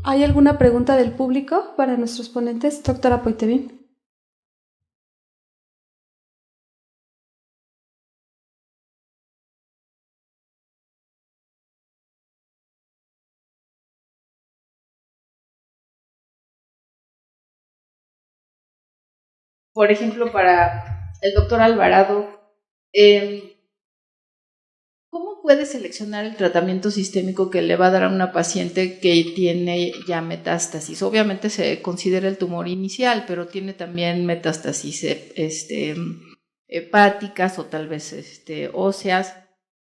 ¿Hay alguna pregunta del público para nuestros ponentes? Doctora Poitevin. Por ejemplo, para el doctor Alvarado, ¿cómo puede seleccionar el tratamiento sistémico que le va a dar a una paciente que tiene ya metástasis? Obviamente se considera el tumor inicial, pero tiene también metástasis hepáticas o tal vez óseas.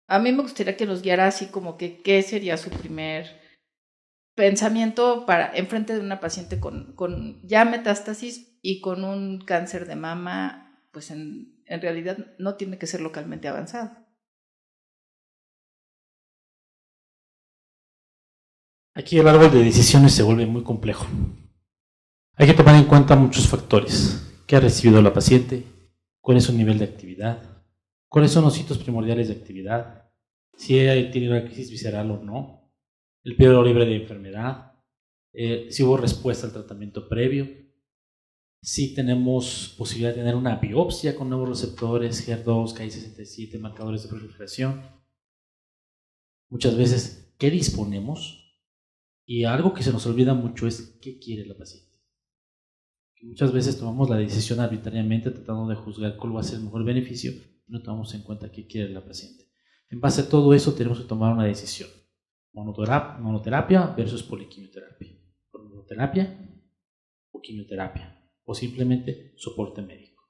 A mí me gustaría que nos guiara así como que qué sería su primer pensamiento para enfrente de una paciente con ya metástasis y con un cáncer de mama, pues en realidad no tiene que ser localmente avanzado. Aquí el árbol de decisiones se vuelve muy complejo. Hay que tomar en cuenta muchos factores. ¿Qué ha recibido la paciente? ¿Cuál es su nivel de actividad? ¿Cuáles son los hitos primordiales de actividad? Si ella tiene una crisis visceral o no. El periodo libre de enfermedad. Si hubo respuesta al tratamiento previo. Si tenemos posibilidad de tener una biopsia con nuevos receptores, HER2, Ki67, marcadores de proliferación. Muchas veces, ¿qué disponemos? Y algo que se nos olvida mucho es qué quiere la paciente. Muchas veces tomamos la decisión arbitrariamente tratando de juzgar cuál va a ser el mejor beneficio y no tomamos en cuenta qué quiere la paciente. En base a todo eso tenemos que tomar una decisión. Monoterapia versus poliquimioterapia. Monoterapia o quimioterapia. O simplemente soporte médico.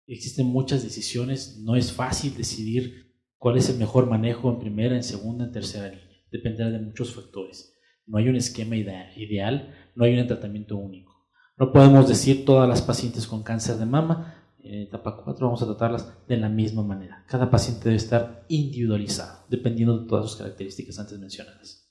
Existen muchas decisiones, no es fácil decidir cuál es el mejor manejo en primera, en segunda, en tercera línea. Dependerá de muchos factores. No hay un esquema ideal, no hay un tratamiento único. No podemos decir todas las pacientes con cáncer de mama, en etapa 4 vamos a tratarlas de la misma manera. Cada paciente debe estar individualizado, dependiendo de todas sus características antes mencionadas.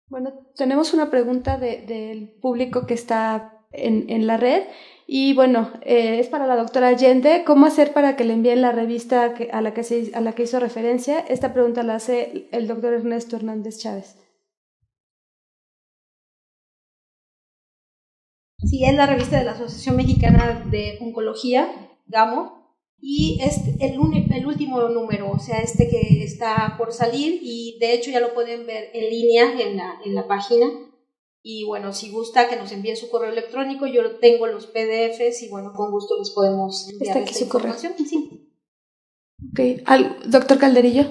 Bueno, tenemos una pregunta del público que está en la red y bueno, es para la doctora Allende. ¿Cómo hacer para que le envíen la revista a la que hizo referencia? Esta pregunta la hace el doctor Ernesto Hernández Chávez. Sí, es la revista de la Asociación Mexicana de Oncología, GAMO, y es el último número, o sea, que está por salir, y de hecho ya lo pueden ver en línea en la página. Y bueno, si gusta que nos envíe su correo electrónico, yo tengo los PDFs y bueno, con gusto les podemos enviar esta información. Sí. Okay. Doctor Calderillo.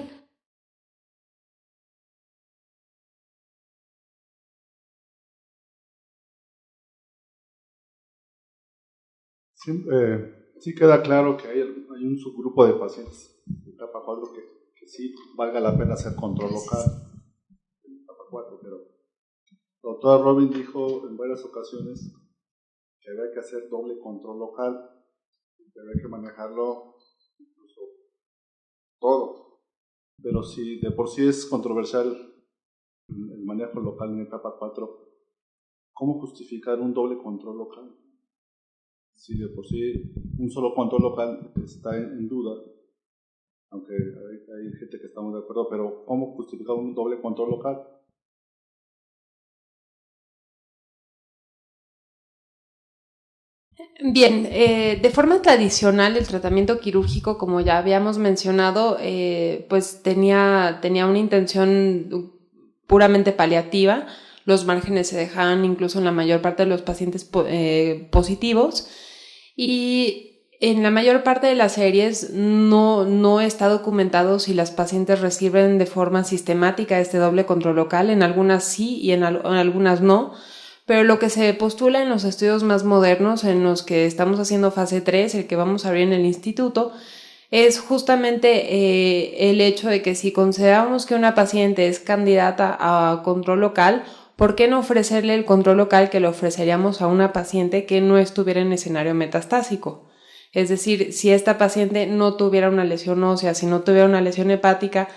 Sí queda claro que hay un subgrupo de pacientes de etapa 4 que sí valga la pena hacer control local en etapa 4, pero el doctor Robin dijo en varias ocasiones que había que hacer doble control local, que había que manejarlo incluso todo, pero si de por sí es controversial el manejo local en etapa 4, ¿cómo justificar un doble control local? Si de por sí un solo control local está en duda, aunque hay gente que estamos de acuerdo, pero ¿cómo justificar un doble control local? Bien, de forma tradicional el tratamiento quirúrgico, como ya habíamos mencionado, pues tenía una intención puramente paliativa. Los márgenes se dejaban incluso en la mayor parte de los pacientes positivos, y en la mayor parte de las series no está documentado si las pacientes reciben de forma sistemática este doble control local. En algunas sí y en algunas no. Pero lo que se postula en los estudios más modernos, en los que estamos haciendo fase 3, el que vamos a abrir en el instituto, es justamente el hecho de que si consideramos que una paciente es candidata a control local, ¿por qué no ofrecerle el control local que le ofreceríamos a una paciente que no estuviera en escenario metastásico? Es decir, si esta paciente no tuviera una lesión ósea, si no tuviera una lesión hepática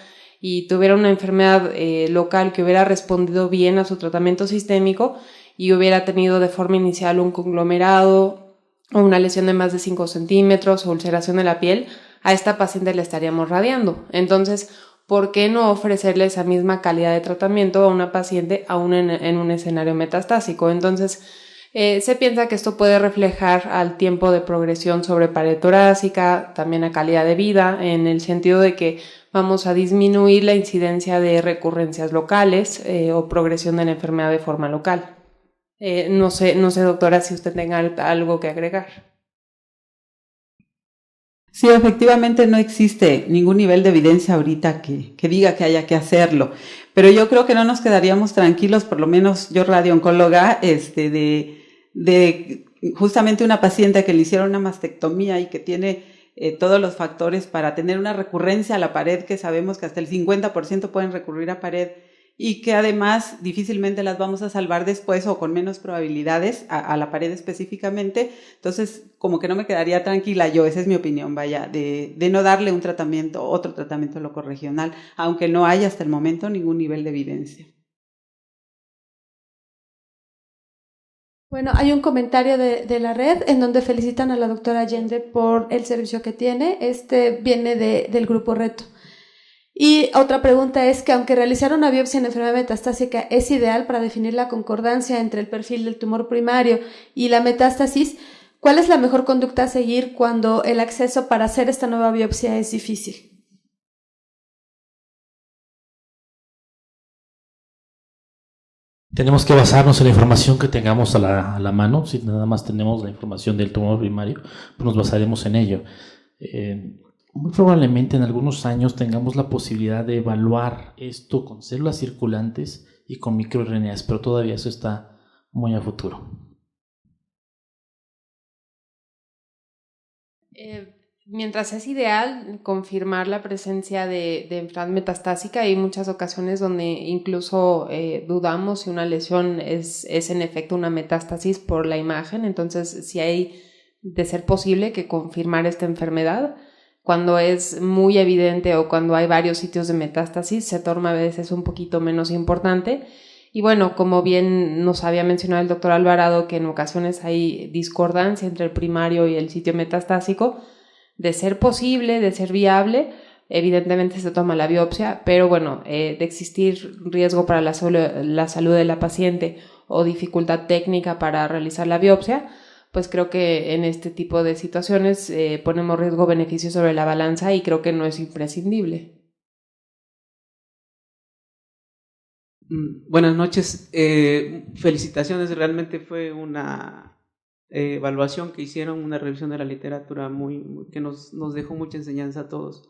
y tuviera una enfermedad local que hubiera respondido bien a su tratamiento sistémico y hubiera tenido de forma inicial un conglomerado o una lesión de más de 5 centímetros o ulceración de la piel, a esta paciente le estaríamos radiando. Entonces, ¿por qué no ofrecerle esa misma calidad de tratamiento a una paciente aún en un escenario metastásico? Entonces, se piensa que esto puede reflejar al tiempo de progresión sobre pared torácica, también a calidad de vida, en el sentido de que vamos a disminuir la incidencia de recurrencias locales o progresión de la enfermedad de forma local. No sé, doctora, si usted tenga algo que agregar. Sí, efectivamente no existe ningún nivel de evidencia ahorita que diga que haya que hacerlo, pero yo creo que no nos quedaríamos tranquilos, por lo menos yo radiooncóloga, de justamente una paciente que le hicieron una mastectomía y que tiene todos los factores para tener una recurrencia a la pared, que sabemos que hasta el 50% pueden recurrir a pared, y que además difícilmente las vamos a salvar después o con menos probabilidades a la pared específicamente. Entonces, como que no me quedaría tranquila yo, esa es mi opinión, vaya, de no darle un tratamiento, otro tratamiento locorregional, aunque no haya hasta el momento ningún nivel de evidencia. Bueno, hay un comentario de la red en donde felicitan a la doctora Allende por el servicio que tiene. Este viene del grupo Reto. Y otra pregunta es que aunque realizar una biopsia en enfermedad metastásica es ideal para definir la concordancia entre el perfil del tumor primario y la metástasis, ¿cuál es la mejor conducta a seguir cuando el acceso para hacer esta nueva biopsia es difícil? Tenemos que basarnos en la información que tengamos a la mano. Si nada más tenemos la información del tumor primario, pues nos basaremos en ello. Muy probablemente en algunos años tengamos la posibilidad de evaluar esto con células circulantes y con microRNAs, pero todavía eso está muy a futuro. Mientras es ideal confirmar la presencia de enfermedad metastásica, hay muchas ocasiones donde incluso dudamos si una lesión es en efecto una metástasis por la imagen. Entonces, si hay de ser posible que confirmar esta enfermedad, cuando es muy evidente o cuando hay varios sitios de metástasis, se torna a veces un poquito menos importante. Y bueno, como bien nos había mencionado el doctor Alvarado, que en ocasiones hay discordancia entre el primario y el sitio metastásico, de ser posible, de ser viable, evidentemente se toma la biopsia, pero bueno, de existir riesgo para la salud de la paciente o dificultad técnica para realizar la biopsia, pues creo que en este tipo de situaciones ponemos riesgo-beneficio sobre la balanza y creo que no es imprescindible. Buenas noches, felicitaciones, realmente fue una evaluación que hicieron, una revisión de la literatura que nos dejó mucha enseñanza a todos.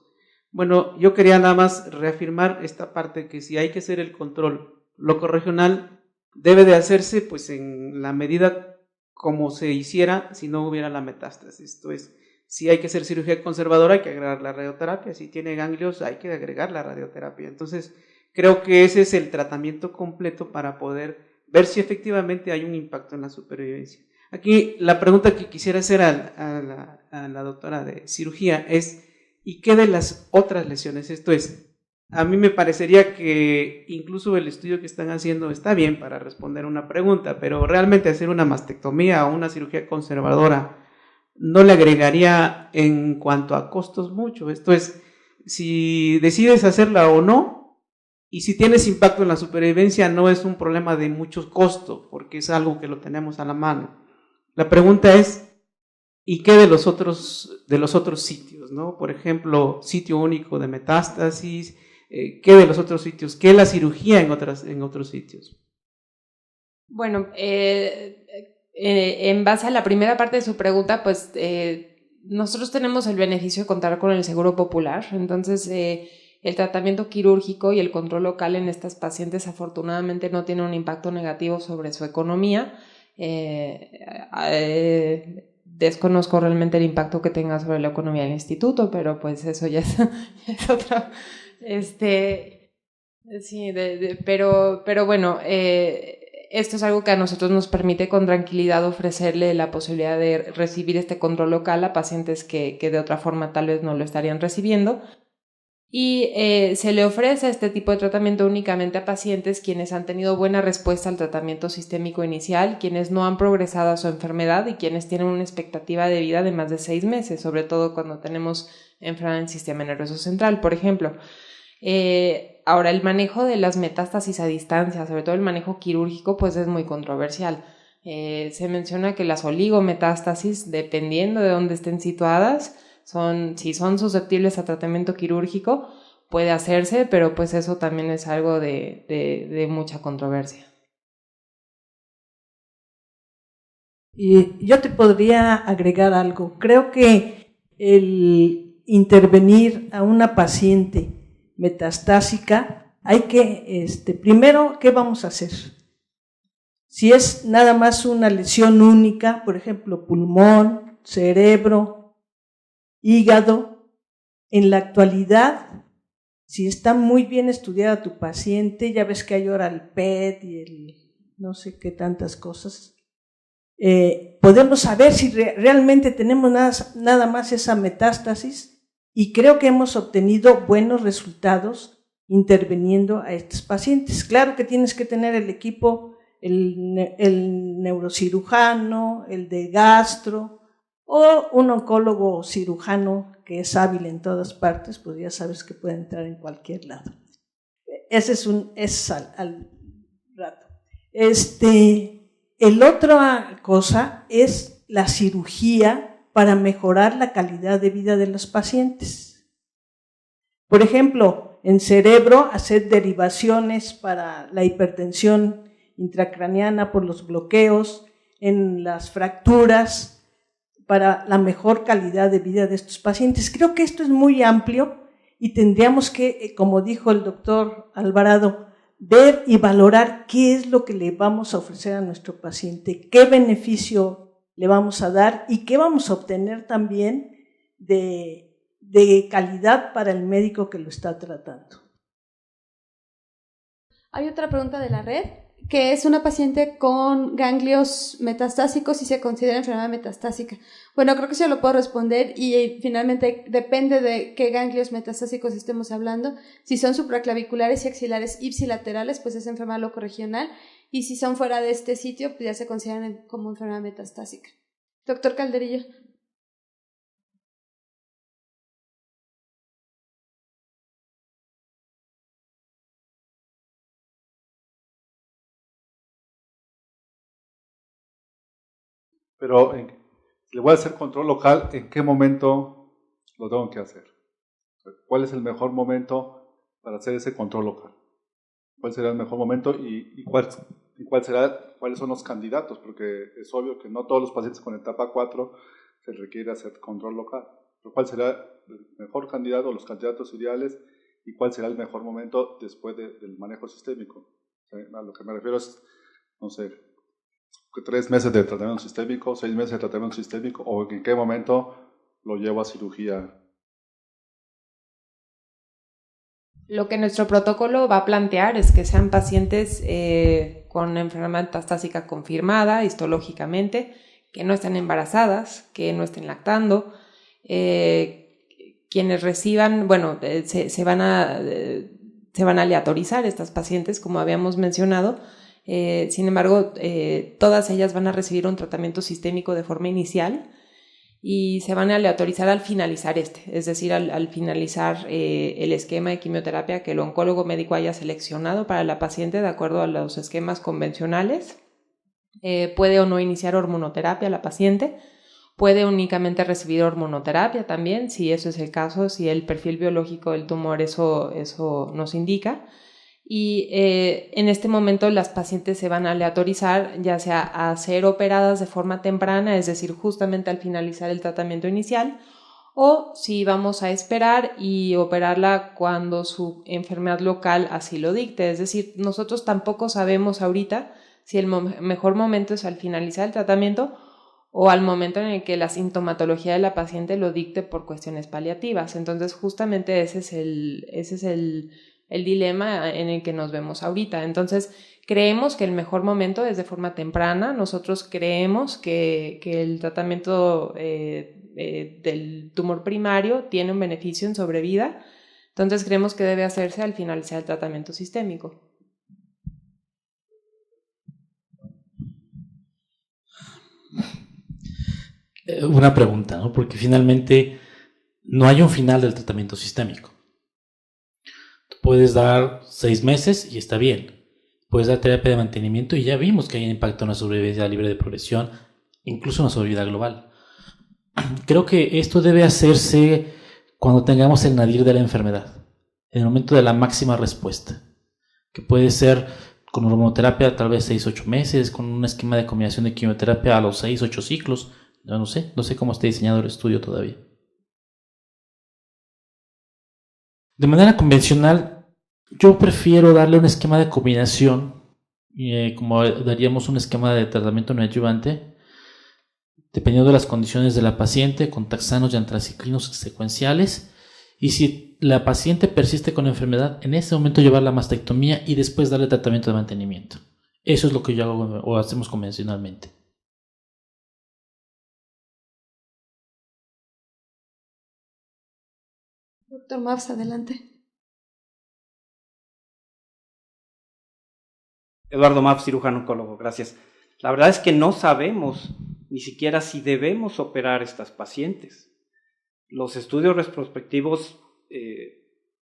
Bueno, yo quería nada más reafirmar esta parte, que si hay que hacer el control locorregional, debe de hacerse pues en la medida como se hiciera si no hubiera la metástasis. Esto es, si hay que hacer cirugía conservadora, hay que agregar la radioterapia, si tiene ganglios hay que agregar la radioterapia. Entonces, creo que ese es el tratamiento completo para poder ver si efectivamente hay un impacto en la supervivencia. Aquí la pregunta que quisiera hacer a la doctora de cirugía es, ¿y qué de las otras lesiones? Esto es, a mí me parecería que incluso el estudio que están haciendo está bien para responder una pregunta, pero realmente hacer una mastectomía o una cirugía conservadora no le agregaría en cuanto a costos mucho. Esto es, si decides hacerla o no, y si tienes impacto en la supervivencia, no es un problema de mucho costo, porque es algo que lo tenemos a la mano. La pregunta es, ¿y qué de los otros sitios, ¿no? Por ejemplo, sitio único de metástasis, ¿qué de los otros sitios? ¿Qué la cirugía en otros sitios? Bueno, en base a la primera parte de su pregunta, pues nosotros tenemos el beneficio de contar con el Seguro Popular. Entonces, el tratamiento quirúrgico y el control local en estas pacientes afortunadamente no tiene un impacto negativo sobre su economía. Desconozco realmente el impacto que tenga sobre la economía del instituto, pero pues eso ya es otro. Sí, pero bueno, esto es algo que a nosotros nos permite con tranquilidad ofrecerle la posibilidad de recibir este control local a pacientes que de otra forma tal vez no lo estarían recibiendo. Y se le ofrece este tipo de tratamiento únicamente a pacientes quienes han tenido buena respuesta al tratamiento sistémico inicial, quienes no han progresado a su enfermedad y quienes tienen una expectativa de vida de más de 6 meses, sobre todo cuando tenemos enfermedad en el sistema nervioso central, por ejemplo. Ahora, el manejo de las metástasis a distancia, sobre todo el manejo quirúrgico, pues es muy controversial. Se menciona que las oligometástasis, dependiendo de dónde estén situadas, si son susceptibles a tratamiento quirúrgico, puede hacerse, pero pues eso también es algo de mucha controversia. Y yo te podría agregar algo. Creo que el intervenir a una paciente metastásica, hay que, primero, ¿qué vamos a hacer? Si es nada más una lesión única, por ejemplo, pulmón, cerebro, hígado, en la actualidad, si está muy bien estudiada tu paciente, ya ves que hay ahora el PET y el no sé qué tantas cosas, podemos saber si realmente tenemos nada más esa metástasis, y creo que hemos obtenido buenos resultados interviniendo a estos pacientes. Claro que tienes que tener el equipo, el neurocirujano, el de gastro, o un oncólogo cirujano que es hábil en todas partes, pues ya sabes que puede entrar en cualquier lado. Ese es al rato. El otra cosa es la cirugía para mejorar la calidad de vida de los pacientes. Por ejemplo, en cerebro, hacer derivaciones para la hipertensión intracraneana por los bloqueos, en las fracturas, para la mejor calidad de vida de estos pacientes. Creo que esto es muy amplio y tendríamos que, como dijo el doctor Alvarado, ver y valorar qué es lo que le vamos a ofrecer a nuestro paciente, qué beneficio le vamos a dar y qué vamos a obtener también de calidad para el médico que lo está tratando. Hay otra pregunta de la red, que es una paciente con ganglios metastásicos y se considera enfermedad metastásica. Bueno, creo que se lo puedo responder y finalmente depende de qué ganglios metastásicos estemos hablando. Si son supraclaviculares y axilares ipsilaterales, pues es enfermedad locorregional, y si son fuera de este sitio, pues ya se consideran como enfermedad metastásica. Doctor Calderillo. Pero le voy a hacer control local, ¿en qué momento lo tengo que hacer? ¿Cuál es el mejor momento para hacer ese control local? ¿Cuál será el mejor momento y cuáles son los candidatos? Porque es obvio que no todos los pacientes con etapa 4 se requiere hacer control local. Pero ¿cuál será el mejor candidato, los candidatos ideales, y cuál será el mejor momento después del manejo sistémico? A lo que me refiero es, no sé, 3 meses de tratamiento sistémico, 6 meses de tratamiento sistémico, o en qué momento lo llevo a cirugía. Lo que nuestro protocolo va a plantear es que sean pacientes con enfermedad metastásica confirmada histológicamente, que no estén embarazadas, que no estén lactando, quienes reciban, bueno, se van a aleatorizar estas pacientes, como habíamos mencionado. Sin embargo, todas ellas van a recibir un tratamiento sistémico de forma inicial y se van a aleatorizar al finalizar es decir, al finalizar el esquema de quimioterapia que el oncólogo médico haya seleccionado para la paciente de acuerdo a los esquemas convencionales. Puede o no iniciar hormonoterapia la paciente, puede únicamente recibir hormonoterapia también, si eso es el caso, si el perfil biológico del tumor eso nos indica. Y en este momento las pacientes se van a aleatorizar ya sea a ser operadas de forma temprana, es decir, justamente al finalizar el tratamiento inicial, o si vamos a esperar y operarla cuando su enfermedad local así lo dicte. Es decir, nosotros tampoco sabemos ahorita si el mejor momento es al finalizar el tratamiento o al momento en el que la sintomatología de la paciente lo dicte por cuestiones paliativas. Entonces, justamente ese es el dilema en el que nos vemos ahorita. Entonces, creemos que el mejor momento es de forma temprana. Nosotros creemos que el tratamiento del tumor primario tiene un beneficio en sobrevida. Entonces, creemos que debe hacerse al finalizar el tratamiento sistémico. Una pregunta, ¿no? Porque finalmente no hay un final del tratamiento sistémico. puedes dar 6 meses y está bien. Puedes dar terapia de mantenimiento y ya vimos que hay un impacto en la sobrevivencia libre de progresión, incluso en la sobrevivencia global. Creo que esto debe hacerse cuando tengamos el nadir de la enfermedad, en el momento de la máxima respuesta, que puede ser con hormonoterapia tal vez 6-8 meses, con un esquema de combinación de quimioterapia a los 6-8 ciclos. Yo no sé cómo está diseñado el estudio todavía. De manera convencional, yo prefiero darle un esquema de combinación, como daríamos un esquema de tratamiento neoadyuvante, dependiendo de las condiciones de la paciente, con taxanos y antraciclinos secuenciales, y si la paciente persiste con la enfermedad, en ese momento llevar la mastectomía y después darle tratamiento de mantenimiento. Eso es lo que yo hago o hacemos convencionalmente. Doctor Mavs, adelante. Eduardo Mavs, cirujano oncólogo, gracias. La verdad es que no sabemos ni siquiera si debemos operar estas pacientes. Los estudios retrospectivos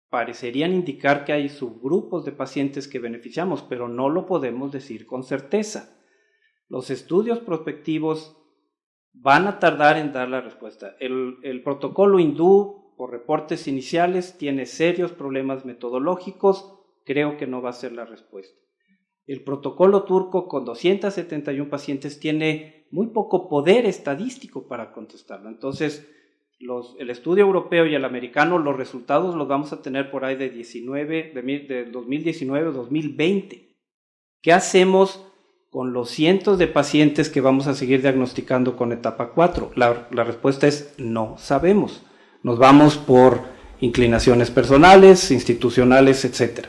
parecerían indicar que hay subgrupos de pacientes que beneficiamos, pero no lo podemos decir con certeza. Los estudios prospectivos van a tardar en dar la respuesta. El protocolo hindú, por reportes iniciales, tiene serios problemas metodológicos, creo que no va a ser la respuesta. El protocolo turco con 271 pacientes tiene muy poco poder estadístico para contestarlo. Entonces, el estudio europeo y el americano, los resultados los vamos a tener por ahí de 2019 o 2020. ¿Qué hacemos con los cientos de pacientes que vamos a seguir diagnosticando con etapa 4? La respuesta es no sabemos. Nos vamos por inclinaciones personales, institucionales, etc.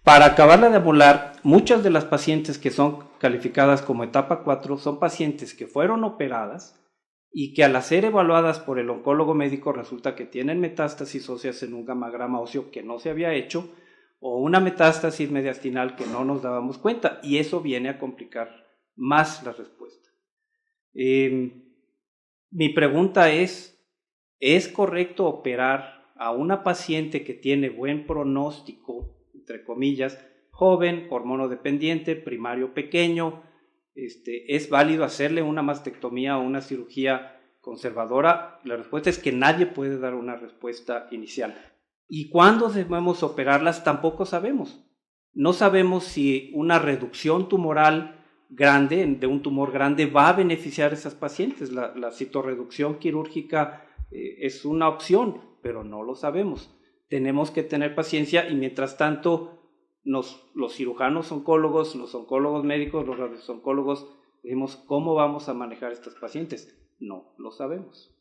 Para acabarla de amolar, muchas de las pacientes que son calificadas como etapa 4 son pacientes que fueron operadas y que al ser evaluadas por el oncólogo médico resulta que tienen metástasis óseas en un gamagrama óseo que no se había hecho o una metástasis mediastinal que no nos dábamos cuenta, y eso viene a complicar más la respuesta. Mi pregunta ¿es correcto operar a una paciente que tiene buen pronóstico, entre comillas, joven, hormonodependiente, primario pequeño? ¿Es válido hacerle una mastectomía o una cirugía conservadora? La respuesta es que nadie puede dar una respuesta inicial. ¿Y cuándo debemos operarlas? Tampoco sabemos. No sabemos si una reducción tumoral grande, de un tumor grande, va a beneficiar a esas pacientes. La citorreducción quirúrgica es una opción, pero no lo sabemos. Tenemos que tener paciencia y mientras tanto los cirujanos oncólogos, los oncólogos médicos, los radiooncólogos, decimos, ¿cómo vamos a manejar estas pacientes? No lo sabemos.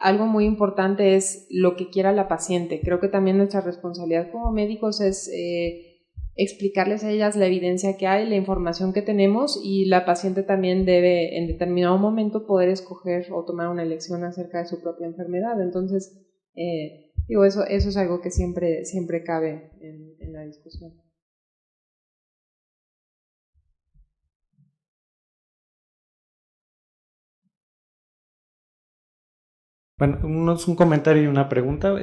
Algo muy importante es lo que quiera la paciente. Creo que también nuestra responsabilidad como médicos es explicarles a ellas la evidencia que hay, la información que tenemos, y la paciente también debe en determinado momento poder escoger o tomar una elección acerca de su propia enfermedad. Entonces, eso es algo que siempre cabe en la discusión. Bueno, un comentario y una pregunta.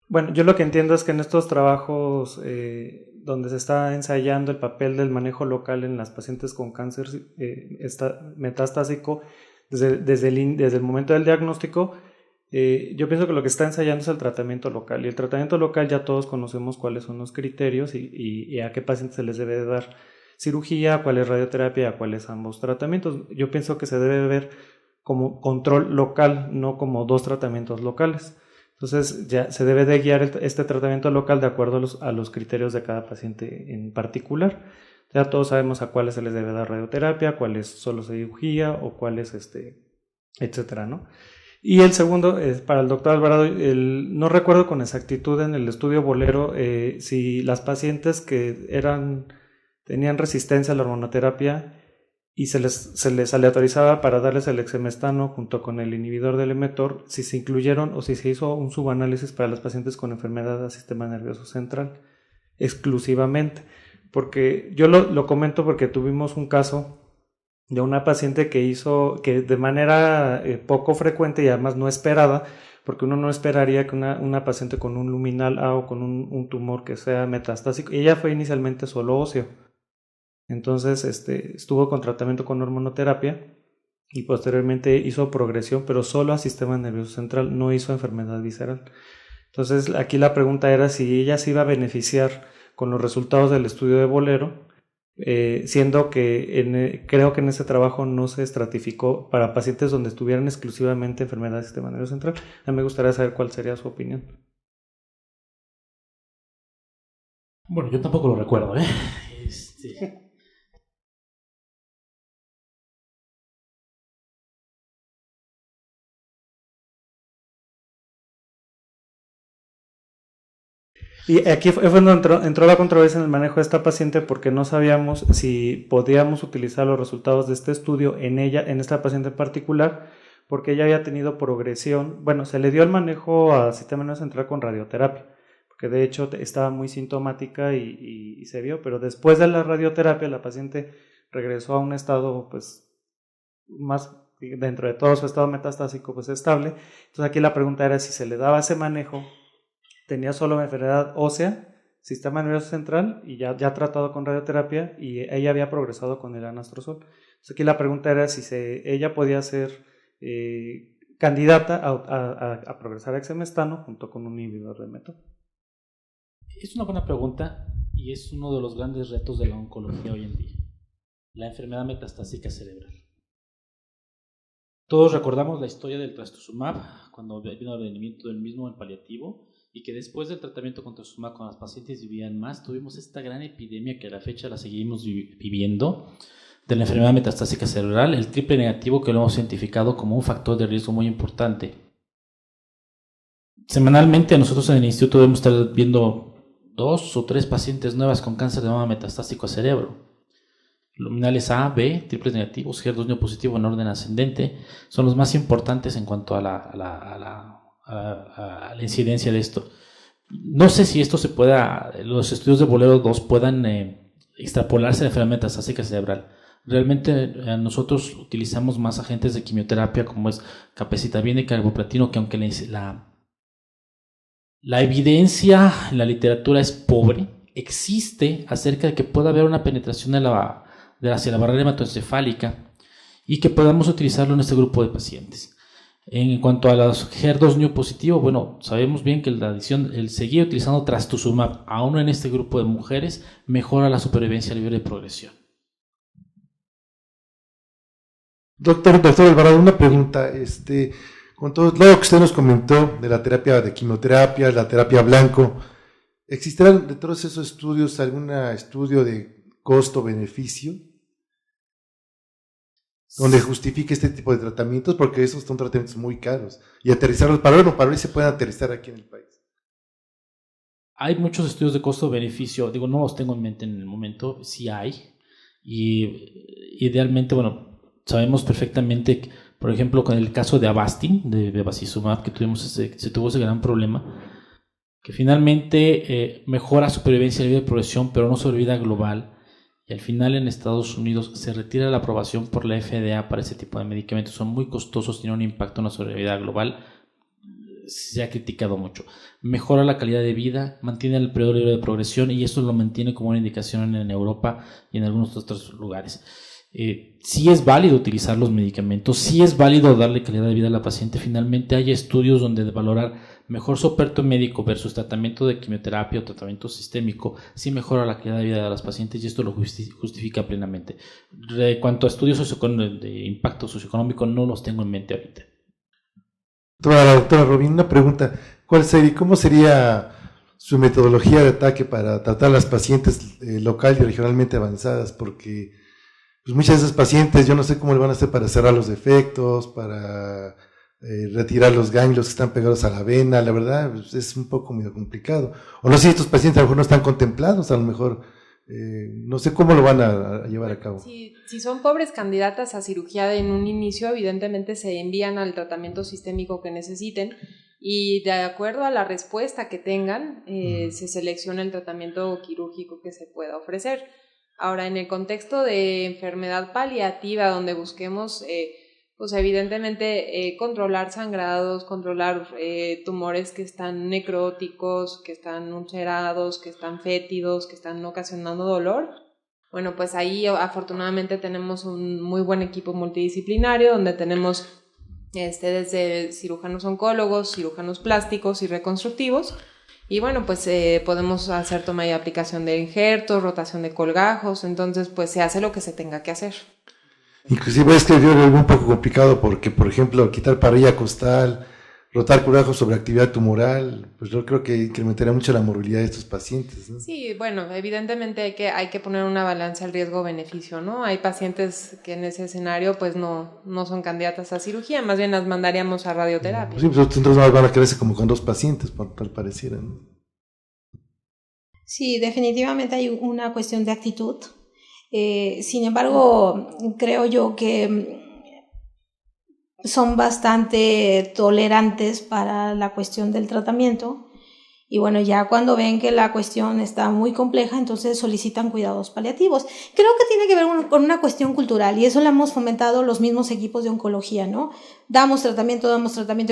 Bueno, yo lo que entiendo es que en estos trabajos donde se está ensayando el papel del manejo local en las pacientes con cáncer metastásico desde el momento del diagnóstico, yo pienso que lo que está ensayando es el tratamiento local, y el tratamiento local ya todos conocemos cuáles son los criterios y a qué pacientes se les debe de dar cirugía, cuál es radioterapia, a cuáles ambos tratamientos. Yo pienso que se debe ver como control local, no como dos tratamientos locales. Entonces ya se debe de guiar este tratamiento local de acuerdo a los criterios de cada paciente en particular. Ya todos sabemos a cuáles se les debe dar radioterapia, cuáles solo cirugía o cuáles etcétera, ¿no? Y el segundo es para el doctor Alvarado. No recuerdo con exactitud en el estudio Bolero si las pacientes que tenían resistencia a la hormonoterapia y se les aleatorizaba para darles el exemestano junto con el inhibidor del mTOR, si se incluyeron o si se hizo un subanálisis para las pacientes con enfermedad del sistema nervioso central exclusivamente. Porque yo lo comento porque tuvimos un caso de una paciente que de manera poco frecuente y además no esperada, porque uno no esperaría que una paciente con un luminal A o con un tumor que sea metastásico, ella fue inicialmente solo óseo, entonces estuvo con tratamiento con hormonoterapia y posteriormente hizo progresión, pero solo a sistema nervioso central, no hizo enfermedad visceral. Entonces aquí la pregunta era si ella se iba a beneficiar con los resultados del estudio de Bolero, siendo que creo que en ese trabajo no se estratificó para pacientes donde estuvieran exclusivamente enfermedad del sistema nervioso central. A mí me gustaría saber cuál sería su opinión. Bueno, yo tampoco lo recuerdo, ¿eh? Y aquí fue cuando entró la controversia en el manejo de esta paciente porque no sabíamos si podíamos utilizar los resultados de este estudio en esta paciente en particular, porque ella había tenido progresión. Bueno, se le dio el manejo a sistema nervioso central con radioterapia, porque de hecho estaba muy sintomática y se vio, pero después de la radioterapia la paciente regresó a un estado pues más, dentro de todo su estado metastásico, pues estable. Entonces aquí la pregunta era si se le daba ese manejo. Tenía solo enfermedad ósea, sistema nervioso central y ya tratado con radioterapia, y ella había progresado con el anastrozol. Entonces aquí la pregunta era si ella podía ser candidata a progresar a exemestano junto con un inhibidor de METO. Es una buena pregunta y es uno de los grandes retos de la oncología hoy en día, la enfermedad metastásica cerebral. Todos recordamos la historia del trastuzumab, cuando vino el rendimiento del mismo en paliativo, y que después del tratamiento con trastuzumab, cuando las pacientes vivían más, tuvimos esta gran epidemia que a la fecha la seguimos viviendo, de la enfermedad metastásica cerebral, el triple negativo, que lo hemos identificado como un factor de riesgo muy importante. Semanalmente nosotros en el instituto debemos estar viendo 2 o 3 pacientes nuevas con cáncer de mama metastásico a cerebro. Luminales A, B, triples negativos, HER2 positivo en orden ascendente, son los más importantes en cuanto a la incidencia de esto. No sé si esto los estudios de Bolero 2 puedan extrapolarse a la enfermedad metastásica cerebral. Realmente nosotros utilizamos más agentes de quimioterapia como es capecitabina y carboplatino, que aunque la evidencia en la literatura es pobre, existe acerca de que pueda haber una penetración hacia la barrera hematoencefálica y que podamos utilizarlo en este grupo de pacientes. En cuanto a los HER2 positivo, bueno, sabemos bien que el seguir utilizando trastuzumab, aún en este grupo de mujeres, mejora la supervivencia libre de progresión. Doctor Alvarado, una pregunta, con todo lo que usted nos comentó de la terapia de quimioterapia, la terapia blanco, ¿existirá de todos esos estudios algún estudio de costo-beneficio donde justifique este tipo de tratamientos? Porque esos son tratamientos muy caros y aterrizarlos para ver si se pueden aterrizar aquí en el país. Hay muchos estudios de costo-beneficio, no los tengo en mente en el momento, sí hay, y idealmente, bueno, sabemos perfectamente que, por ejemplo, con el caso de Avastin, de bevacizumab, que se tuvo ese gran problema, que finalmente mejora supervivencia libre de progresión, pero no sobrevida global, y al final en Estados Unidos se retira la aprobación por la FDA para ese tipo de medicamentos. Son muy costosos, tienen un impacto en la sobrevida global, se ha criticado mucho. Mejora la calidad de vida, mantiene el periodo libre de progresión, y eso lo mantiene como una indicación en Europa y en algunos otros lugares. Sí es válido utilizar los medicamentos, sí es válido darle calidad de vida a la paciente. Finalmente hay estudios donde valorar mejor soporte médico versus tratamiento de quimioterapia o tratamiento sistémico sí mejora la calidad de vida de las pacientes, y esto lo justifica plenamente. En cuanto a estudios de impacto socioeconómico, no los tengo en mente ahorita. La doctora Robin, una pregunta, ¿cómo sería su metodología de ataque para tratar a las pacientes local y regionalmente avanzadas? Porque pues muchas de esas pacientes, yo no sé cómo le van a hacer para cerrar los defectos, para retirar los ganglios que están pegados a la vena. La verdad pues, es un poco medio complicado. O no sé si estos pacientes a lo mejor no están contemplados, a lo mejor no sé cómo lo van a llevar a cabo. Si son pobres candidatas a cirugía en un inicio, evidentemente se envían al tratamiento sistémico que necesiten, y de acuerdo a la respuesta que tengan, se selecciona el tratamiento quirúrgico que se pueda ofrecer. Ahora, en el contexto de enfermedad paliativa, donde busquemos, pues evidentemente controlar sangrados, controlar tumores que están necróticos, que están ulcerados, que están fétidos, que están ocasionando dolor, bueno, pues ahí afortunadamente tenemos un muy buen equipo multidisciplinario donde tenemos desde cirujanos oncólogos, cirujanos plásticos y reconstructivos. Y bueno, pues podemos hacer toma y aplicación de injertos, rotación de colgajos, entonces pues se hace lo que se tenga que hacer. Inclusive es que yo lo veo un poco complicado porque, por ejemplo, quitar parrilla costal, rotar colgajos sobre actividad tumoral, pues yo creo que incrementaría mucho la movilidad de estos pacientes, ¿no? Sí, bueno, evidentemente hay que poner una balanza al riesgo-beneficio, ¿no? Hay pacientes que en ese escenario pues no son candidatas a cirugía, más bien las mandaríamos a radioterapia. Sí, pues entonces van a quedarse como con 2 pacientes, tal pareciera, ¿no? Sí, definitivamente hay una cuestión de actitud. Sin embargo, creo yo que son bastante tolerantes para la cuestión del tratamiento y bueno, ya cuando ven que la cuestión está muy compleja, entonces solicitan cuidados paliativos. Creo que tiene que ver con una cuestión cultural y eso lo hemos fomentado los mismos equipos de oncología, ¿no? Damos tratamiento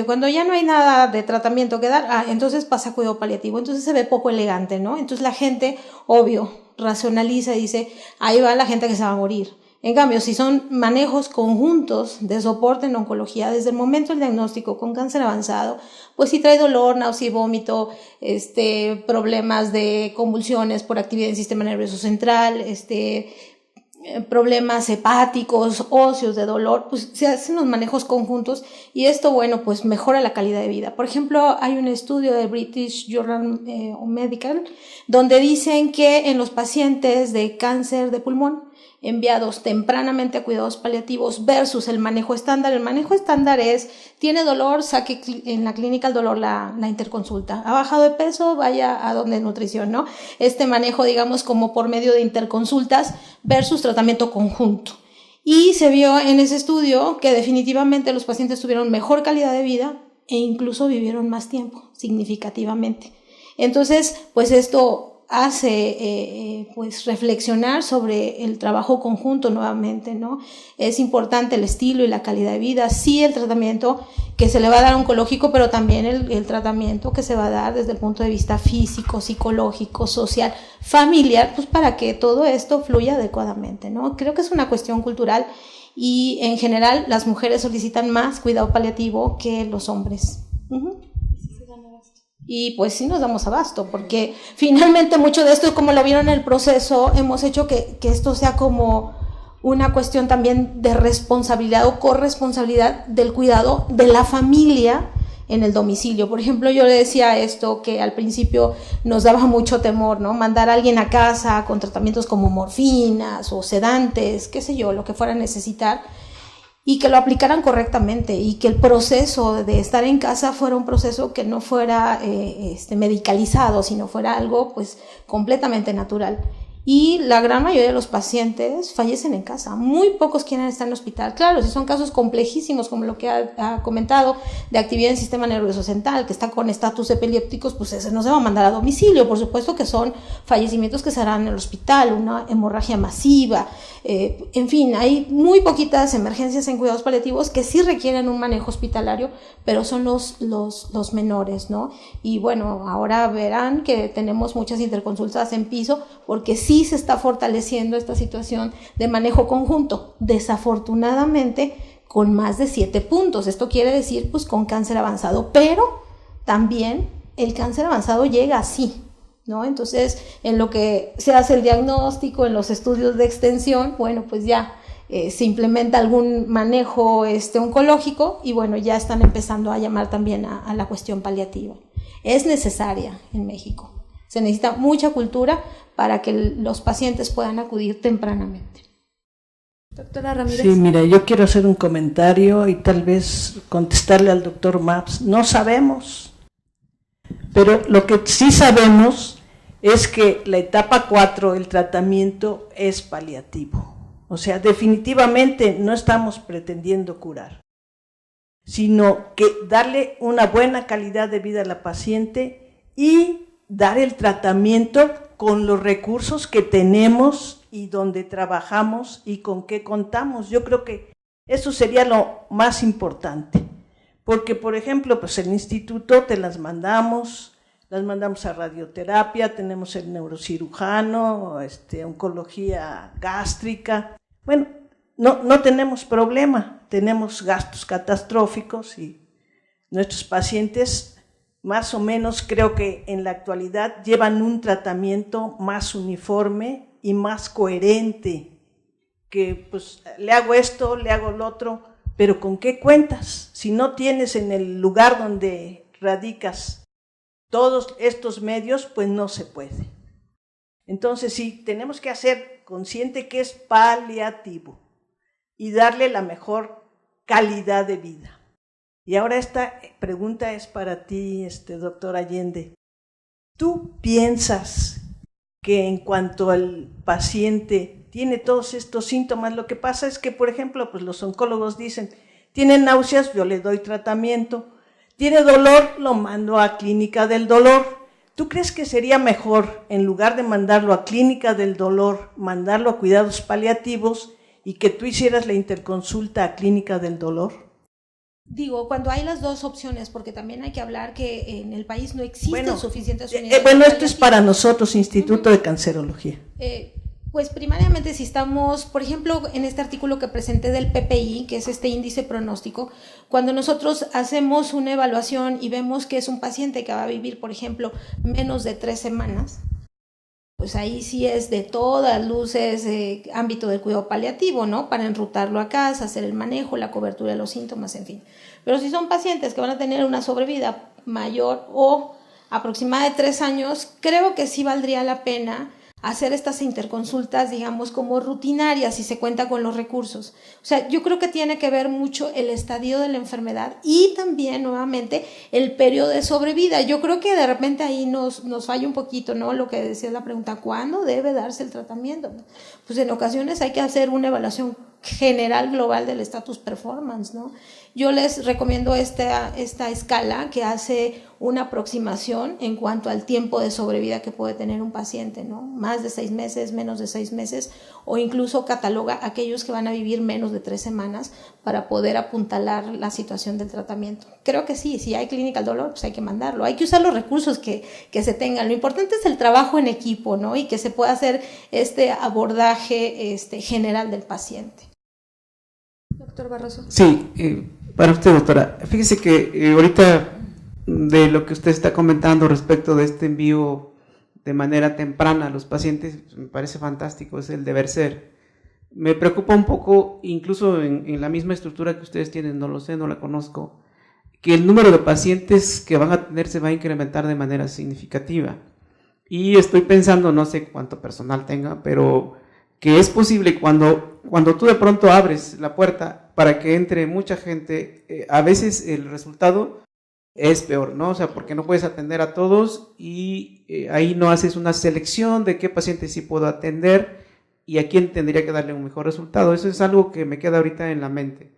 y cuando ya no hay nada de tratamiento que dar, entonces pasa a cuidado paliativo, entonces se ve poco elegante, ¿no? Entonces la gente, obvio, racionaliza y dice, ahí va la gente que se va a morir. En cambio, si son manejos conjuntos de soporte en oncología, desde el momento del diagnóstico con cáncer avanzado, pues si trae dolor, náusea y vómito, problemas de convulsiones por actividad del sistema nervioso central, problemas hepáticos, óseos de dolor, pues se hacen los manejos conjuntos y esto, bueno, pues mejora la calidad de vida. Por ejemplo, hay un estudio de British Journal Medical donde dicen que en los pacientes de cáncer de pulmón enviados tempranamente a cuidados paliativos versus el manejo estándar. El manejo estándar es, tiene dolor, saque en la clínica el dolor la interconsulta. Ha bajado de peso, vaya a donde nutrición, ¿no? Este manejo, digamos, como por medio de interconsultas versus tratamiento conjunto. Y se vio en ese estudio que definitivamente los pacientes tuvieron mejor calidad de vida e incluso vivieron más tiempo, significativamente. Entonces, pues esto hace pues reflexionar sobre el trabajo conjunto nuevamente, ¿no? Es importante el estilo y la calidad de vida, sí el tratamiento que se le va a dar oncológico, pero también el tratamiento que se va a dar desde el punto de vista físico, psicológico, social, familiar, pues para que todo esto fluya adecuadamente, ¿no? Creo que es una cuestión cultural y en general las mujeres solicitan más cuidado paliativo que los hombres. Y pues sí nos damos abasto, porque finalmente mucho de esto, como lo vieron en el proceso, hemos hecho que esto sea como una cuestión también de responsabilidad o corresponsabilidad del cuidado de la familia en el domicilio. Por ejemplo, yo le decía esto que al principio nos daba mucho temor, ¿no? Mandar a alguien a casa con tratamientos como morfinas o sedantes, qué sé yo, lo que fuera a necesitar, y que lo aplicaran correctamente y que el proceso de estar en casa fuera un proceso que no fuera medicalizado, sino fuera algo pues completamente natural. Y la gran mayoría de los pacientes fallecen en casa, muy pocos quieren estar en el hospital. Claro, si son casos complejísimos como lo que ha comentado de actividad en el sistema nervioso central, que está con estatus epilépticos, pues ese no se va a mandar a domicilio. Por supuesto que son fallecimientos que se harán en el hospital, una hemorragia masiva, en fin, hay muy poquitas emergencias en cuidados paliativos que sí requieren un manejo hospitalario, pero son los menores, ¿no? Y bueno, ahora verán que tenemos muchas interconsultas en piso porque sí se está fortaleciendo esta situación de manejo conjunto, desafortunadamente con más de 7 puntos. Esto quiere decir pues con cáncer avanzado, pero también el cáncer avanzado llega así, ¿no? Entonces, en lo que se hace el diagnóstico, en los estudios de extensión, bueno, pues ya se implementa algún manejo oncológico y bueno, ya están empezando a llamar también a la cuestión paliativa. Es necesaria en México. Se necesita mucha cultura para que los pacientes puedan acudir tempranamente. Doctora Ramírez. Sí, mira, yo quiero hacer un comentario y tal vez contestarle al doctor Maps. No sabemos, pero lo que sí sabemos es que la etapa 4, el tratamiento es paliativo. O sea, definitivamente no estamos pretendiendo curar, sino que darle una buena calidad de vida a la paciente y dar el tratamiento con los recursos que tenemos y dónde trabajamos y con qué contamos. Yo creo que eso sería lo más importante, porque por ejemplo, pues el instituto te las mandamos a radioterapia, tenemos el neurocirujano, oncología gástrica. Bueno, no tenemos problema, tenemos gastos catastróficos y nuestros pacientes más o menos creo que en la actualidad llevan un tratamiento más uniforme y más coherente, que pues le hago esto, le hago lo otro, pero ¿con qué cuentas? Si no tienes en el lugar donde radicas todos estos medios, pues no se puede. Entonces sí, tenemos que hacer consciente que es paliativo y darle la mejor calidad de vida. Y ahora esta pregunta es para ti, doctor Allende. ¿Tú piensas que en cuanto al paciente tiene todos estos síntomas, lo que pasa es que, por ejemplo, pues los oncólogos dicen, tiene náuseas, yo le doy tratamiento, tiene dolor, lo mando a clínica del dolor? ¿Tú crees que sería mejor, en lugar de mandarlo a clínica del dolor, mandarlo a cuidados paliativos y que tú hicieras la interconsulta a clínica del dolor? Digo, cuando hay las dos opciones, porque también hay que hablar que en el país no existen suficientes unidades. Esto es para nosotros, Instituto de Cancerología. Pues primariamente si estamos, por ejemplo, en este artículo que presenté del PPI, que es este índice pronóstico, cuando nosotros hacemos una evaluación y vemos que es un paciente que va a vivir, por ejemplo, menos de 3 semanas, pues ahí sí es de todas luces ámbito del cuidado paliativo, ¿no? Para enrutarlo a casa, hacer el manejo, la cobertura de los síntomas, en fin. Pero si son pacientes que van a tener una sobrevida mayor o aproximada de 3 años, creo que sí valdría la pena hacer estas interconsultas, digamos, como rutinarias si se cuenta con los recursos. O sea, yo creo que tiene que ver mucho el estadio de la enfermedad y también, nuevamente, el periodo de sobrevida. Yo creo que de repente ahí nos falla un poquito, ¿no? Lo que decía la pregunta, ¿cuándo debe darse el tratamiento? Pues en ocasiones hay que hacer una evaluación general global del status performance, ¿no? Yo les recomiendo esta escala que hace una aproximación en cuanto al tiempo de sobrevida que puede tener un paciente, ¿no? Más de 6 meses, menos de 6 meses, o incluso cataloga aquellos que van a vivir menos de 3 semanas para poder apuntalar la situación del tratamiento. Creo que sí, si hay clínica al dolor, pues hay que mandarlo. Hay que usar los recursos que se tengan. Lo importante es el trabajo en equipo, ¿no? Y que se pueda hacer este abordaje general del paciente. Doctor Barroso. Sí, para usted, doctora. Fíjese que ahorita de lo que usted está comentando respecto de este envío de manera temprana a los pacientes, me parece fantástico, es el deber ser. Me preocupa un poco, incluso en la misma estructura que ustedes tienen, no lo sé, no la conozco, que el número de pacientes que van a tener se va a incrementar de manera significativa. Y estoy pensando, no sé cuánto personal tenga, pero que es posible cuando tú de pronto abres la puerta para que entre mucha gente, a veces el resultado es peor, ¿no? O sea, porque no puedes atender a todos y ahí no haces una selección de qué pacientes sí puedo atender y a quién tendría que darle un mejor resultado. Eso es algo que me queda ahorita en la mente.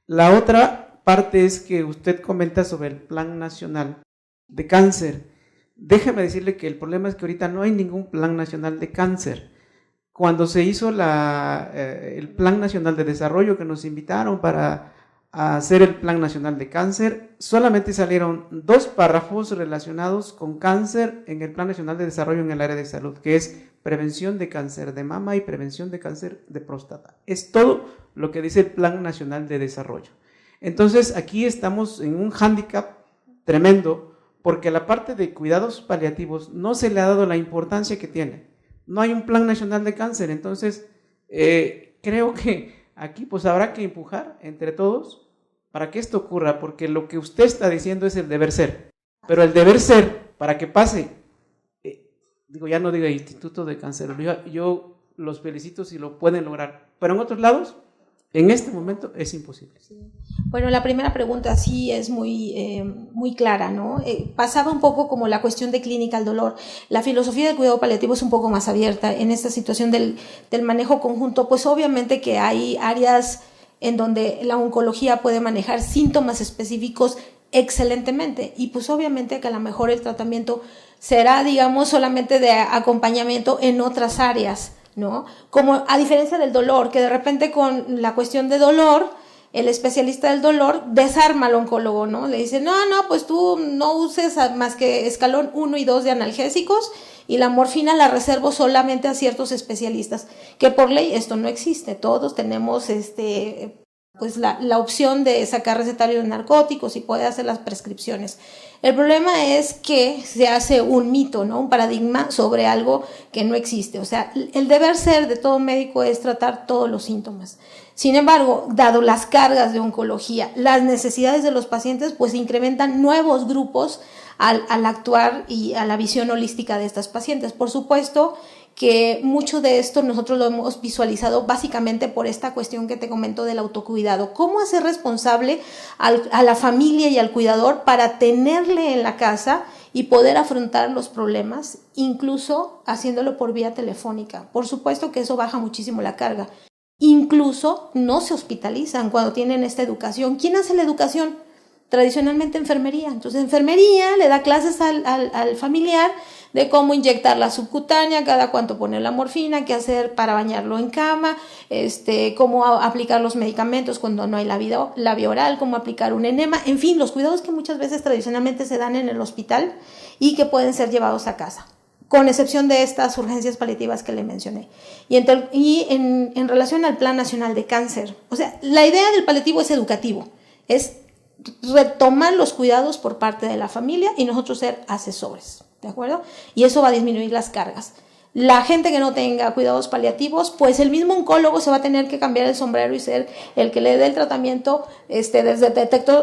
La otra parte es que usted comenta sobre el Plan Nacional de Cáncer. Déjeme decirle que el problema es que ahorita no hay ningún Plan Nacional de Cáncer. Cuando se hizo el Plan Nacional de Desarrollo, que nos invitaron para hacer el Plan Nacional de Cáncer, solamente salieron 2 párrafos relacionados con cáncer en el Plan Nacional de Desarrollo en el área de salud, que es prevención de cáncer de mama y prevención de cáncer de próstata. Es todo lo que dice el Plan Nacional de Desarrollo. Entonces, aquí estamos en un hándicap tremendo, porque la parte de cuidados paliativos no se le ha dado la importancia que tiene. No hay un Plan Nacional de Cáncer, entonces creo que aquí pues habrá que empujar entre todos para que esto ocurra, porque lo que usted está diciendo es el deber ser, pero el deber ser, para que pase, ya no diga Instituto de Cancerología, yo los felicito si lo pueden lograr, pero en otros lados, en este momento es imposible. Bueno, la primera pregunta sí es muy clara, ¿no? Pasaba un poco como la cuestión de clínica al dolor. La filosofía del cuidado paliativo es un poco más abierta en esta situación del manejo conjunto, pues obviamente que hay áreas en donde la oncología puede manejar síntomas específicos excelentemente y pues obviamente que a lo mejor el tratamiento será, digamos, solamente de acompañamiento en otras áreas ¿no? Como a diferencia del dolor, que de repente con la cuestión de dolor, el especialista del dolor desarma al oncólogo, ¿no? Le dice, no, pues tú no uses más que escalón 1 y 2 de analgésicos y la morfina la reservo solamente a ciertos especialistas, que por ley esto no existe. Todos tenemos pues la opción de sacar recetario de narcóticos y poder hacer las prescripciones. El problema es que se hace un mito, ¿no? Un paradigma sobre algo que no existe. O sea, el deber ser de todo médico es tratar todos los síntomas. Sin embargo, dado las cargas de oncología, las necesidades de los pacientes, pues se incrementan nuevos grupos al actuar y a la visión holística de estas pacientes. Por supuesto que mucho de esto nosotros lo hemos visualizado básicamente por esta cuestión que te comento del autocuidado. ¿Cómo hacer responsable a la familia y al cuidador para tenerle en la casa y poder afrontar los problemas, incluso haciéndolo por vía telefónica? Por supuesto que eso baja muchísimo la carga. Incluso no se hospitalizan cuando tienen esta educación. ¿Quién hace la educación? Tradicionalmente enfermería. Entonces enfermería le da clases al familiar de cómo inyectar la subcutánea, cada cuánto poner la morfina, qué hacer para bañarlo en cama, cómo aplicar los medicamentos cuando no hay la vía oral, cómo aplicar un enema, en fin, los cuidados que muchas veces tradicionalmente se dan en el hospital y que pueden ser llevados a casa, con excepción de estas urgencias paliativas que le mencioné. Y en relación al Plan Nacional de Cáncer, o sea, la idea del paliativo es educativo, es retomar los cuidados por parte de la familia y nosotros ser asesores, ¿de acuerdo? Y eso va a disminuir las cargas. La gente que no tenga cuidados paliativos, pues el mismo oncólogo se va a tener que cambiar el sombrero y ser el que le dé el tratamiento desde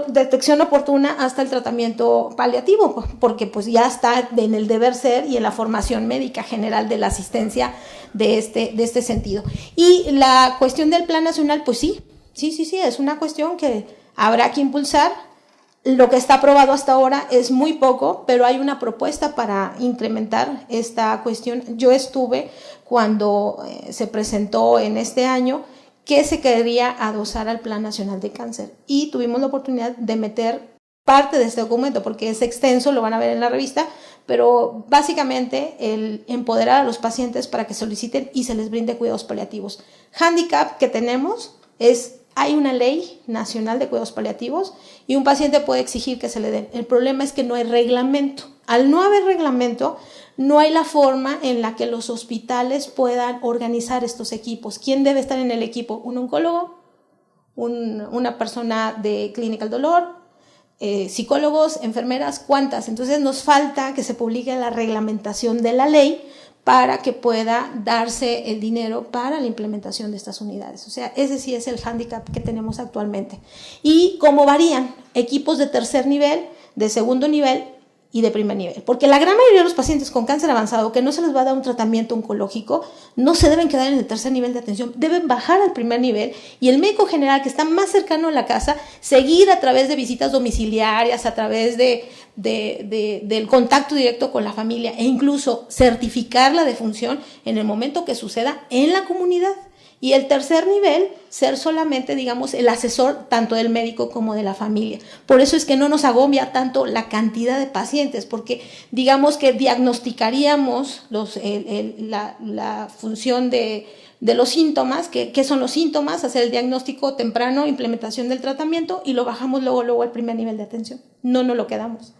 detección oportuna hasta el tratamiento paliativo, porque pues ya está en el deber ser y en la formación médica general de la asistencia de este sentido. Y la cuestión del Plan Nacional, pues sí, es una cuestión que habrá que impulsar. Lo que está aprobado hasta ahora es muy poco, pero hay una propuesta para incrementar esta cuestión. Yo estuve cuando se presentó en este año que se quería adosar al Plan Nacional de Cáncer y tuvimos la oportunidad de meter parte de este documento porque es extenso, lo van a ver en la revista, pero básicamente el empoderar a los pacientes para que soliciten y se les brinde cuidados paliativos. Handicap que tenemos es: hay una ley nacional de cuidados paliativos y un paciente puede exigir que se le den. El problema es que no hay reglamento. Al no haber reglamento, no hay la forma en la que los hospitales puedan organizar estos equipos. ¿Quién debe estar en el equipo? ¿Un oncólogo? ¿Una persona de clínica del dolor? ¿Psicólogos? ¿Enfermeras? ¿Cuántas? Entonces nos falta que se publique la reglamentación de la ley para que pueda darse el dinero para la implementación de estas unidades. O sea, ese sí es el hándicap que tenemos actualmente. Y cómo varían equipos de tercer nivel, de segundo nivel y de primer nivel. Porque la gran mayoría de los pacientes con cáncer avanzado que no se les va a dar un tratamiento oncológico no se deben quedar en el tercer nivel de atención, deben bajar al primer nivel y el médico general que está más cercano a la casa, seguir a través de visitas domiciliarias, a través del contacto directo con la familia e incluso certificar la defunción en el momento que suceda en la comunidad. Y el tercer nivel, ser solamente, digamos, el asesor tanto del médico como de la familia. Por eso es que no nos agobia tanto la cantidad de pacientes, porque digamos que diagnosticaríamos la función de los síntomas, ¿qué son los síntomas? Hacer el diagnóstico temprano, implementación del tratamiento y lo bajamos luego al primer nivel de atención. No nos lo quedamos.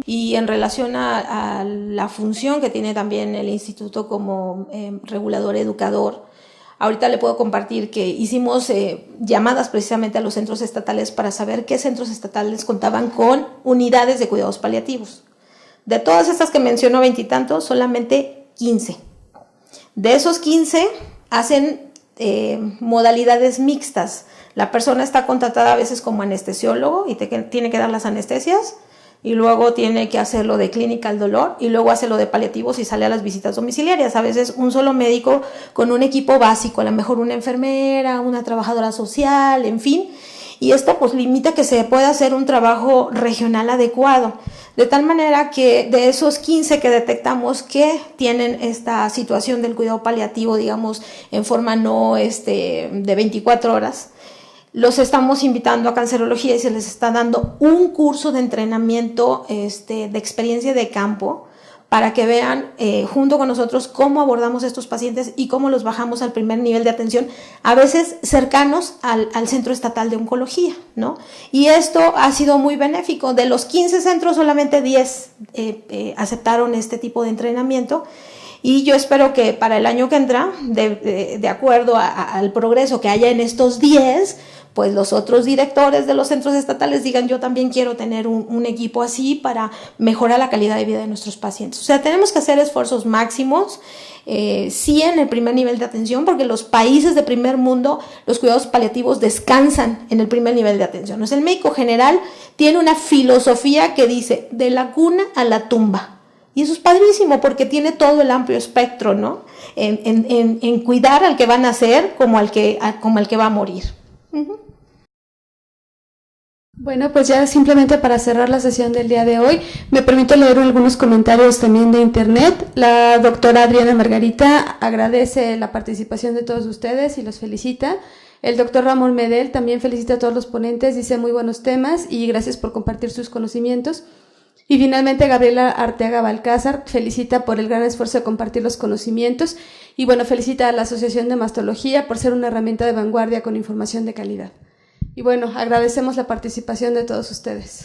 Y en relación a la función que tiene también el instituto como regulador educador, ahorita le puedo compartir que hicimos llamadas precisamente a los centros estatales para saber qué centros estatales contaban con unidades de cuidados paliativos. De todas estas que menciono, 20 y tantos, solamente 15. De esos 15 hacen modalidades mixtas. La persona está contratada a veces como anestesiólogo y tiene que dar las anestesias, y luego tiene que hacer lo de clínica al dolor y luego hace lo de paliativos y sale a las visitas domiciliarias. A veces un solo médico con un equipo básico, a lo mejor una enfermera, una trabajadora social, en fin. Y esto pues limita que se pueda hacer un trabajo regional adecuado. De tal manera que de esos 15 que detectamos que tienen esta situación del cuidado paliativo, digamos, en forma no de 24 horas, los estamos invitando a cancerología y se les está dando un curso de entrenamiento de experiencia de campo para que vean junto con nosotros cómo abordamos a estos pacientes y cómo los bajamos al primer nivel de atención, a veces cercanos al Centro Estatal de Oncología, ¿no? Y esto ha sido muy benéfico. De los 15 centros, solamente 10 aceptaron este tipo de entrenamiento. Y yo espero que para el año que entra, de acuerdo al progreso que haya en estos 10, pues los otros directores de los centros estatales digan, yo también quiero tener un equipo así para mejorar la calidad de vida de nuestros pacientes. O sea, tenemos que hacer esfuerzos máximos, sí en el primer nivel de atención, porque los países de primer mundo, los cuidados paliativos descansan en el primer nivel de atención. O sea, el médico general tiene una filosofía que dice, de la cuna a la tumba. Y eso es padrísimo porque tiene todo el amplio espectro, ¿no? En cuidar al que va a nacer como al que va a morir. Uh-huh. Bueno, pues ya simplemente para cerrar la sesión del día de hoy, me permito leer algunos comentarios también de internet. La doctora Adriana Margarita agradece la participación de todos ustedes y los felicita. El doctor Ramón Medel también felicita a todos los ponentes, dice muy buenos temas y gracias por compartir sus conocimientos. Y finalmente Gabriela Arteaga Balcázar felicita por el gran esfuerzo de compartir los conocimientos y bueno, felicita a la Asociación de Mastología por ser una herramienta de vanguardia con información de calidad. Y bueno, agradecemos la participación de todos ustedes.